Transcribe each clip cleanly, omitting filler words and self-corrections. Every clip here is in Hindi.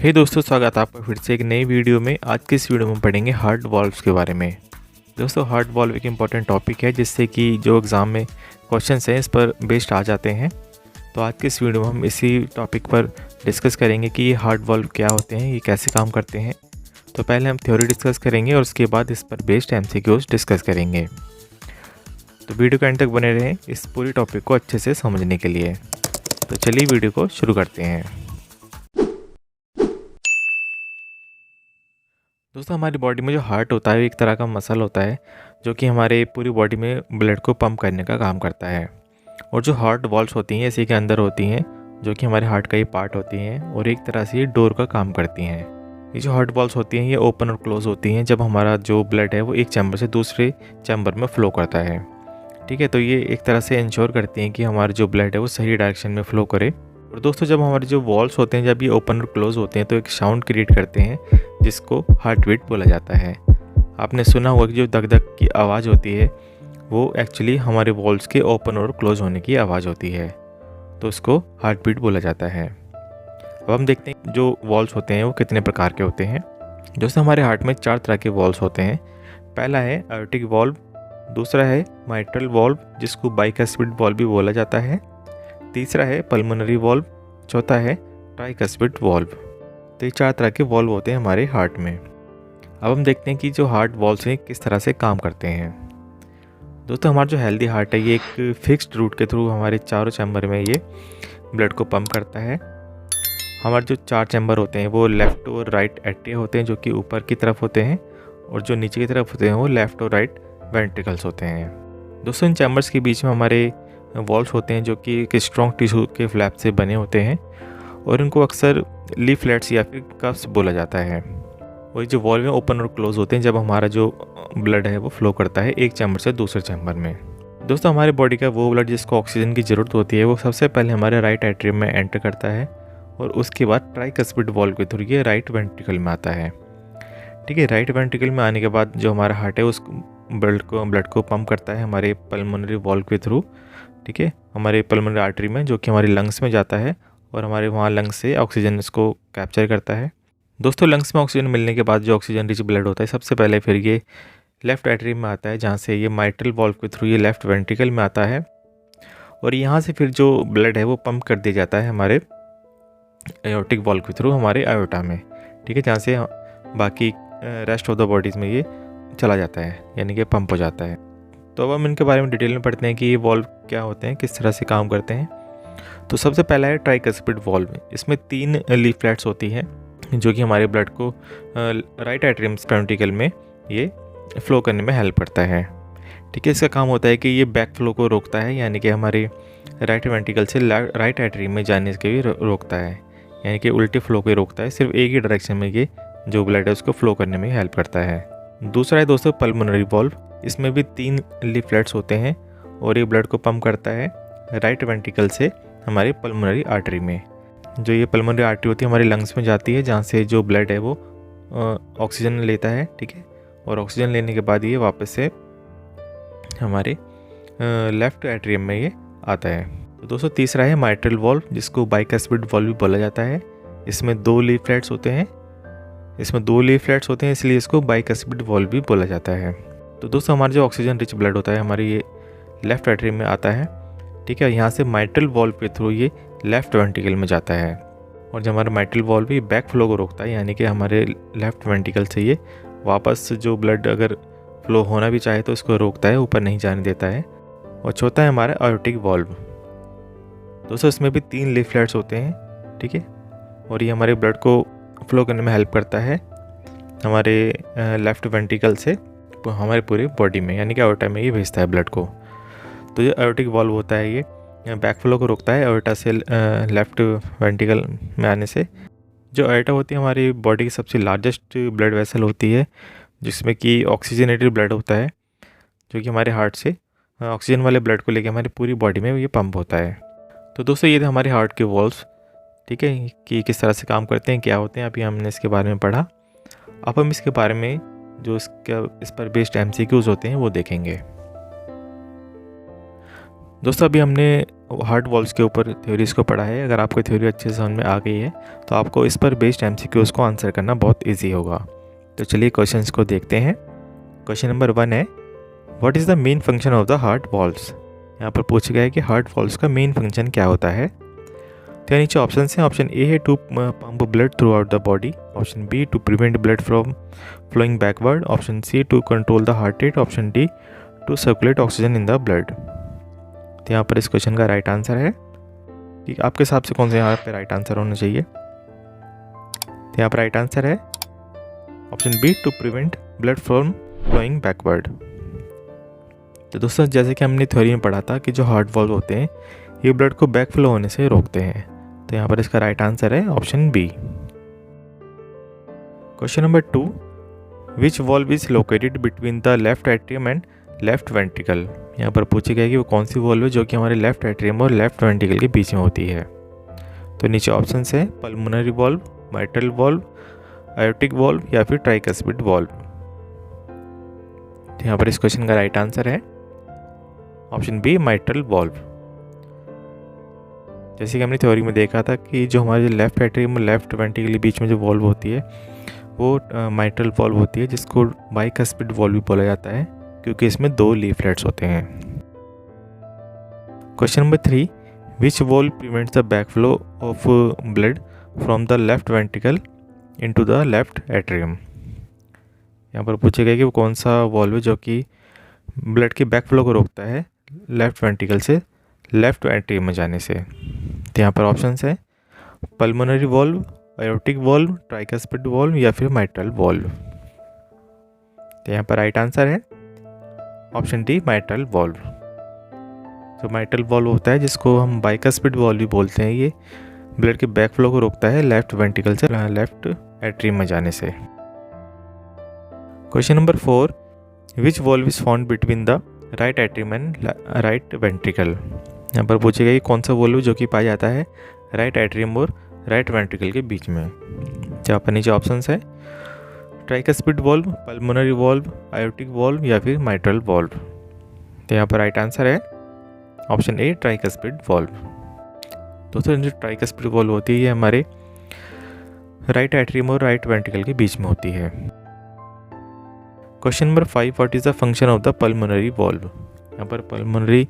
हे दोस्तों, स्वागत है आपका फिर से एक नई वीडियो में। आज की इस वीडियो में पढ़ेंगे हार्ट वॉल्व्स के बारे में। दोस्तों, हार्ट वॉल्व एक इम्पॉर्टेंट टॉपिक है जिससे कि जो एग्ज़ाम में क्वेश्चंस हैं इस पर बेस्ड आ जाते हैं। तो आज की इस वीडियो में हम इसी टॉपिक पर डिस्कस करेंगे कि ये हार्ट वॉल्व क्या होते हैं, ये कैसे काम करते हैं। तो पहले हम थ्योरी डिस्कस करेंगे और उसके बाद इस पर बेस्ड MCQs डिस्कस करेंगे। तो वीडियो के एंड तक बने रहें इस पूरी टॉपिक को अच्छे से समझने के लिए। तो चलिए वीडियो को शुरू करते हैं। दोस्तों, हमारी बॉडी में जो हार्ट होता है एक तरह का मसल होता है जो कि हमारे पूरी बॉडी में ब्लड को पंप करने का काम करता है। और जो हार्ट वॉल्व्स होती हैं इसी के अंदर होती हैं, जो कि हमारे हार्ट का ही पार्ट होती हैं और एक तरह से ये डोर का काम करती हैं। ये जो हार्ट वॉल्व्स होती हैं ये ओपन और क्लोज होती हैं जब हमारा जो ब्लड है वो एक चैम्बर से दूसरे चैम्बर में फ़्लो करता है। ठीक है, तो ये एक तरह से इंश्योर करती हैं कि हमारा जो ब्लड है वो सही डायरेक्शन में फ़्लो करे। और दोस्तों, जब हमारे जो वॉल्व्स होते हैं जब ये ओपन और क्लोज होते हैं तो एक साउंड क्रिएट करते हैं जिसको हार्ट बीट बोला जाता है। आपने सुना होगा कि जो धक धक की आवाज़ होती है वो एक्चुअली हमारे वॉल्व्स के ओपन और क्लोज होने की आवाज़ होती है, तो उसको हार्ट बीट बोला जाता है। अब हम देखते हैं जो वॉल्व्स होते हैं वो कितने प्रकार के होते हैं। दोस्तों, हमारे हार्ट में 4 तरह के वॉल्व्स होते हैं। पहला है एओर्टिक वॉल्व, दूसरा है माइट्रल वॉल्व जिसको बाइकस्पिड वॉल्व भी बोला जाता है, तीसरा है पल्मोनरी वॉल्व, चौथा है ट्राइकस्पिड वॉल्व। तो ये 4 तरह के वॉल्व होते हैं हमारे हार्ट में। अब हम देखते हैं कि जो हार्ट वॉल्व्स हैं किस तरह से काम करते हैं। दोस्तों, हमारा जो हेल्दी हार्ट है ये एक फिक्स्ड रूट के थ्रू हमारे चारों चैम्बर में ये ब्लड को पंप करता है। हमारे जो 4 चैम्बर होते हैं वो लेफ़्ट और राइट एट्रिया होते हैं जो कि ऊपर की तरफ होते हैं, और जो नीचे की तरफ होते हैं वो लेफ़्ट और राइट वेंट्रिकल्स होते हैं। दोस्तों, इन चैम्बर्स के बीच में हमारे वॉल्व्स होते हैं जो कि एक स्ट्रॉन्ग टिश्यू के फ्लैप से बने होते हैं और इनको अक्सर लीफलेट्स या फिर कफ्स बोला जाता है। वही जो वॉल्व है ओपन और क्लोज होते हैं जब हमारा जो ब्लड है वो फ्लो करता है एक चैम्बर से दूसरे चैम्बर में। दोस्तों, हमारी बॉडी का वो ब्लड जिसको ऑक्सीजन की ज़रूरत होती है वो सबसे पहले हमारे राइट एट्रियम में एंटर करता है और उसके बाद ट्राइकस्पिड वॉल्व के थ्रू ये राइट वेंट्रिकल में आता है। ठीक है, राइट वेंट्रिकल में आने के बाद जो हमारा हार्ट है उस ब्लड को पंप करता है हमारे पल्मोनरी वॉल्व के थ्रू। ठीक है, हमारे पल्मोनरी आर्टरी में जो कि हमारे लंग्स में जाता है और हमारे वहाँ लंग्स से ऑक्सीजन इसको कैप्चर करता है। दोस्तों, लंग्स में ऑक्सीजन मिलने के बाद जो ऑक्सीजन रिच ब्लड होता है सबसे पहले फिर ये लेफ़्ट एट्रियम में आता है जहाँ से ये माइट्रल वॉल्व के थ्रू ये लेफ़्ट वेंट्रिकल में आता है और यहाँ से फिर जो ब्लड है वो पंप कर दिया जाता है हमारे एओर्टिक वॉल्व के थ्रू हमारे आयोटा में। ठीक है, जहाँ से बाकी रेस्ट ऑफ द बॉडीज़ में ये चला जाता है यानी कि पंप हो जाता है। तो अब हम इनके बारे में डिटेल में पढ़ते हैं कि ये वॉल्व क्या होते हैं, किस तरह से काम करते हैं। तो सबसे पहला है ट्राइकस्पिड वॉल्व। इसमें 3 लीफलेट्स होती हैं जो कि हमारे ब्लड को राइट एट्रियम वेंट्रिकल में ये फ्लो करने में हेल्प करता है। ठीक है, इसका काम होता है कि ये बैक फ्लो को रोकता है यानी कि हमारे राइट वेंट्रिकल से राइट एट्रियम में जाने के भी रोकता है, यानी कि उल्टे फ्लो को रोकता है। सिर्फ एक ही डायरेक्शन में ये जो ब्लड है उसको फ्लो करने में हेल्प करता है। दूसरा है दोस्तों पल्मोनरी वॉल्व। इसमें भी 3 लीफलेट्स होते हैं और ये ब्लड को पंप करता है राइट वेंट्रिकल से हमारी पल्मोनरी आर्टरी में। जो ये पल्मोनरी आर्टरी होती है हमारी लंग्स में जाती है जहाँ से जो ब्लड है वो ऑक्सीजन लेता है। ठीक है, और ऑक्सीजन लेने के बाद ये वापस से हमारे लेफ़्ट एट्रियम में ये आता है। तो दोस्तों, तीसरा है माइट्रल वॉल्व जिसको बाइकस्पिड वॉल्व भी बोला जाता है। इसमें 2 लीफलेट्स होते हैं इसलिए इसको बाइकस्पिड वॉल्व भी बोला जाता है। तो दोस्तों, हमारा जो ऑक्सीजन रिच ब्लड होता है हमारे ये लेफ़्ट एट्रियम में आता है। ठीक है, यहाँ से माइट्रल वॉल्व के थ्रू ये लेफ़्ट वेंट्रिकल में जाता है और जो हमारा माइट्रल वॉल्व ये बैक फ्लो को रोकता है यानी कि हमारे लेफ़्ट वेंट्रिकल से ये वापस जो ब्लड अगर फ्लो होना भी चाहे तो इसको रोकता है, ऊपर नहीं जाने देता है। और चौथा है हमारा एओर्टिक वॉल्व। दोस्तों, इसमें भी 3 लीफलेट्स होते हैं। ठीक है, और ये हमारे ब्लड को फ्लो करने में हेल्प करता है हमारे लेफ़्ट वेंट्रिकल से हमारे पूरे बॉडी में यानी कि एओर्टा में ये भेजता है ब्लड को। तो जो एओर्टिक वॉल्व होता है ये बैक फ्लो को रोकता है एओर्टा से लेफ़्ट वेंट्रिकल में आने से। जो एओर्टा होती है हमारी बॉडी की सबसे लार्जेस्ट ब्लड वेसल होती है जिसमें कि ऑक्सीजनेटेड ब्लड होता है जो कि हमारे हार्ट से ऑक्सीजन वाले ब्लड को लेकर हमारी पूरी बॉडी में ये पंप होता है। तो दोस्तों, ये थे हमारे हार्ट के वॉल्व्स। ठीक है, कि किस तरह से काम करते हैं, क्या होते हैं, अभी हमने इसके बारे में पढ़ा। अब हम इसके बारे में जो इस पर बेस्ड MCQs होते हैं वो देखेंगे। दोस्तों, अभी हमने हार्ट वॉल्व्स के ऊपर थ्योरीज़ को पढ़ा है, अगर आपको थ्योरी अच्छे से समझ में आ गई है तो आपको इस पर बेस्ड MCQs को आंसर करना बहुत ईजी होगा। तो चलिए क्वेश्चंस को देखते हैं। क्वेश्चन नंबर 1 है, what is the main function of the heart valves. यहाँ पर पूछा गया है कि हार्ट वॉल्व्स का मेन फंक्शन क्या होता है। तो नीचे ऑप्शन हैं, ऑप्शन ए है to pump blood throughout the body, option B to prevent blood from flowing backward, option C to control the heart rate, option D to circulate oxygen in the blood. तो यहाँ पर इस क्वेश्चन का राइट आंसर है, ठीक, आपके हिसाब से कौन सा यहाँ पे राइट आंसर होना चाहिए। तो यहाँ पर राइट आंसर है option B to prevent blood from flowing backward. तो दोस्तों जैसे कि हमने थ्योरी में पढ़ा था कि जो हार्ट वॉल्व होते हैं ये ब्लड को बैक फ्लो होने से रोकते हैं। तो यहाँ पर इसका राइट आंसर है option B. Question number 2, which valve is located between the left atrium and left ventricle. यहाँ पर पूछा गया कि वो कौन सी वॉल्व है जो कि हमारे लेफ्ट एट्रियम और लेफ्ट वेंट्रिकल के बीच में होती है। तो नीचे ऑप्शन है pulmonary valve, mitral valve, aortic valve या फिर ट्राइकस्पिड वॉल्व। तो यहाँ पर इस क्वेश्चन का राइट आंसर है ऑप्शन बी, माइट्रल वॉल्व। जैसे कि हमने थ्योरी में देखा था कि जो हमारे लेफ्ट एट्रियम और लेफ्ट वेंट्रिकल के बीच में जो वॉल्व होती है वो माइट्रल वॉल्व होती है, जिसको बाइकस्पिड वॉल्व भी बोला जाता है क्योंकि इसमें 2 लीफलेट्स होते हैं। Question number 3, which valve prevents the back flow of blood from the left ventricle into the left atrium. यहाँ पर पूछा गया कि वो कौन सा वॉल्व है जो कि ब्लड के बैक फ्लो को रोकता है लेफ्ट वेंट्रिकल से लेफ्ट एट्रियम में जाने से। तो यहाँ पर ऑप्शन है pulmonary valve, aortic valve, tricuspid valve या फिर माइट्रल वॉल्व। तो यहाँ पर राइट आंसर है ऑप्शन डी, माइट्रल वॉल्व। जो माइट्रल वॉल्व होता है जिसको हम बाइकस्पिड वॉल्व भी बोलते हैं, ये ब्लड के बैक फ्लो को रोकता है लेफ्ट वेंट्रिकल से लेफ्ट एट्रियम में जाने से। Question number 4, which valve is found between the right atrium and right ventricle. यहाँ पर पूछेगा कि कौन सा वॉल्व जो कि पाया जाता है राइट एट्रियम और राइट वेंट्रिकल के बीच में। जहाँ पर नीचे ऑप्शन है tricuspid valve, pulmonary valve, aortic valve या फिर माइट्रल वॉल्व। तो यहाँ पर राइट आंसर है ऑप्शन ए, ट्राइकस्पिड वॉल्व। दोस्तों जो ट्राइकस्पिड वॉल्व होती है ये हमारे राइट एट्रियम और राइट वेंट्रिकल के बीच में होती है। Question number 5, what is the function of the pulmonary valve. यहाँ पर पल्मोनरी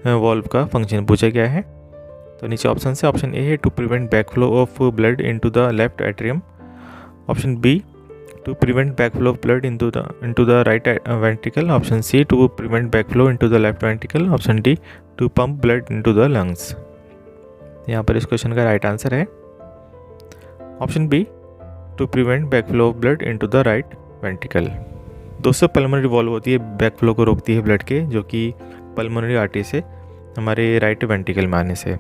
वॉल्व का फंक्शन पूछा गया है। तो नीचे ऑप्शन है, ऑप्शन ए है to prevent back flow of blood into the left atrium, option B to prevent back flow of blood into the right ventricle, option C to prevent back flow into the left ventricle, option D to pump blood into the lungs। यहाँ पर इस क्वेश्चन का राइट आंसर है option B, to prevent back flow of blood into the right ventricle। दोस्तों पल्मोनरी वॉल्व होती है बैक फ्लो को रोकती है ब्लड के, जो कि पल्मोनरी आर्टरी से हमारे राइट वेंट्रिकल में आने से।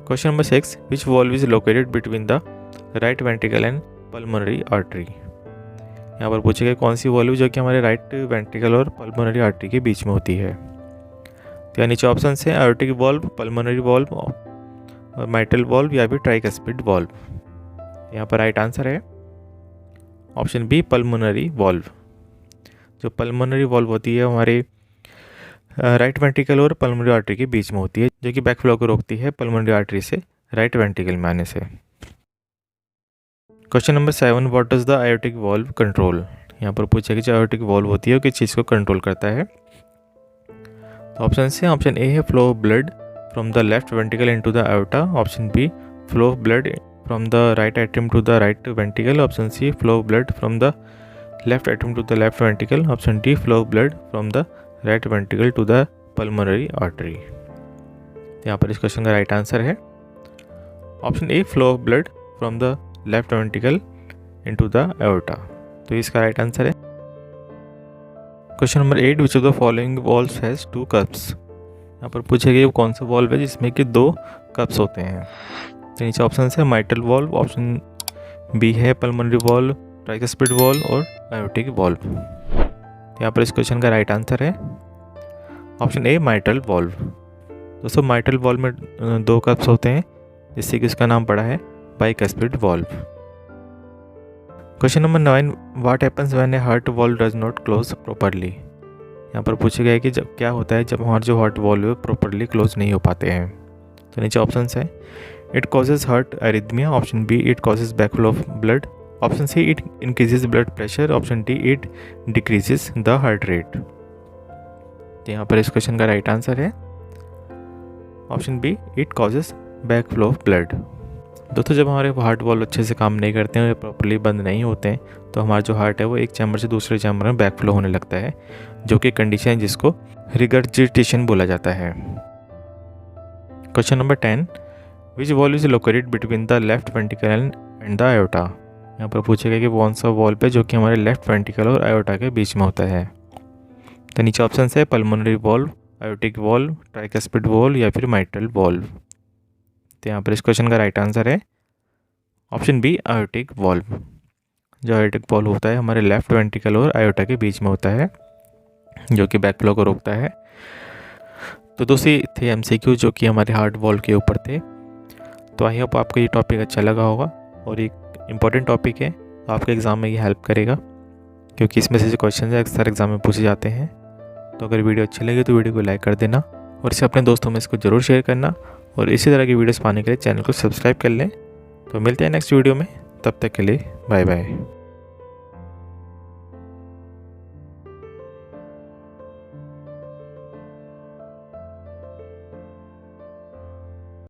Question number 6, which valve is located between the right ventricle and pulmonary artery. यहाँ पर पूछेगा कौन सी वॉल्व जो कि हमारे राइट वेंट्रिकल और पल्मोनरी आर्टरी के बीच में होती है। तो यहाँ नीचे ऑप्शन है आयोटिक वॉल्व, पल्मोनरी वॉल्व और माइट्रल वॉल्व या फिर ट्राइकस्पिड वॉल्व। यहाँ पर राइट आंसर है ऑप्शन बी, पल्मोनरी वॉल्व। जो पल्मोनरी वॉल्व होती है हमारे राइट वेंट्रिकल और पल्मोनरी आर्टरी के बीच में होती है, जो कि बैक फ्लो को रोकती है पल्मोनरी आर्टरी से राइट वेंट्रिकल में आने से। Question number 7, what does the aortic valve control. यहाँ पर पूछा कि जो आयोटिक वॉल्व होती है वो किस चीज़ को कंट्रोल करता है। तो ऑप्शन से ऑप्शन ए है flow of blood from the left ventricle into the aorta, option B flow of blood from the right atrium to the right ventricle, option C flow of blood from the left atrium to the left ventricle, option D flow of blood from the right ventricle to the pulmonary artery. यहाँ पर इस क्वेश्चन का राइट आंसर है option A, flow of blood from the left ventricle into the aorta. तो इसका राइट आंसर है। Question number 8, which of the following valves has 2 cups. यहाँ पर पूछा गया कौन सा वॉल्व है जिसमें कि 2 कप्स होते हैं। तो नीचे ऑप्शन है माइट्रल वॉल्व, ऑप्शन बी है पल्मोनरी वॉल्व, ट्राइकस्पिड वॉल्व और आयोटिक वॉल्व। यहाँ पर इस क्वेश्चन का राइट आंसर है ऑप्शन ए, माइट्रल वॉल्व। दोस्तों माइट्रल वॉल्व में 2 कप्स होते हैं जिससे कि उसका नाम पड़ा है bicuspid valve. Question number 9, what happens when A heart valve does not close properly. यहाँ पर पूछा गया है कि जब क्या होता है जब हमारे जो हार्ट वॉल्व प्रॉपरली क्लोज नहीं हो पाते हैं। तो नीचे ऑप्शंस हैं, it causes heart arrhythmia, option B it causes backflow of blood, option see it increases blood pressure, option D it decreases the heart rate. तो यहाँ पर इस क्वेश्चन का राइट आंसर है option B it causes backflow of blood. दोस्तों जब हमारे हार्ट वॉल्व अच्छे से काम नहीं करते हैं, प्रॉपर्ली बंद नहीं होते हैं, तो हमारा जो हार्ट है वो एक चैम्बर से दूसरे चैम्बर में बैकफ्लो होने लगता है, जो कि कंडीशन है जिसको रिगर्जिटेशन बोला जाता है। Question number 10, which valve is located between the left ventricle and the iota. यहाँ पर पूछा गया कि कौन सा वॉल्व है जो कि हमारे लेफ्ट वेंट्रिकल और आयोटा के बीच में होता है। तो नीचे ऑप्शन है pulmonary valve, aortic valve, tricuspid valve या फिर माइट्रल वॉल्व। तो यहाँ पर इस क्वेश्चन का राइट आंसर है ऑप्शन बी आयोटिक वॉल्व। जो आयोटिक वॉल्व होता है हमारे लेफ्ट वेंट्रिकल और आयोटा के बीच में होता है, जो कि बैकफ्लो को रोकता है। तो दूसरी थे एमसीक्यू जो कि हमारे हार्ट वॉल्व के ऊपर थे। तो आई होप आपको ये टॉपिक अच्छा लगा होगा और एक इम्पॉर्टेंट टॉपिक है, तो आपके एग्ज़ाम में ये हेल्प करेगा, क्योंकि इसमें से जो क्वेश्चन है अक्सर एग्जाम में पूछे जाते हैं। तो अगर वीडियो अच्छी लगे तो वीडियो को लाइक कर देना और इसे अपने दोस्तों में इसको ज़रूर शेयर करना, और इसी तरह की वीडियोस पाने के लिए चैनल को सब्सक्राइब कर लें। तो मिलते हैं नेक्स्ट वीडियो में, तब तक के लिए बाय बाय।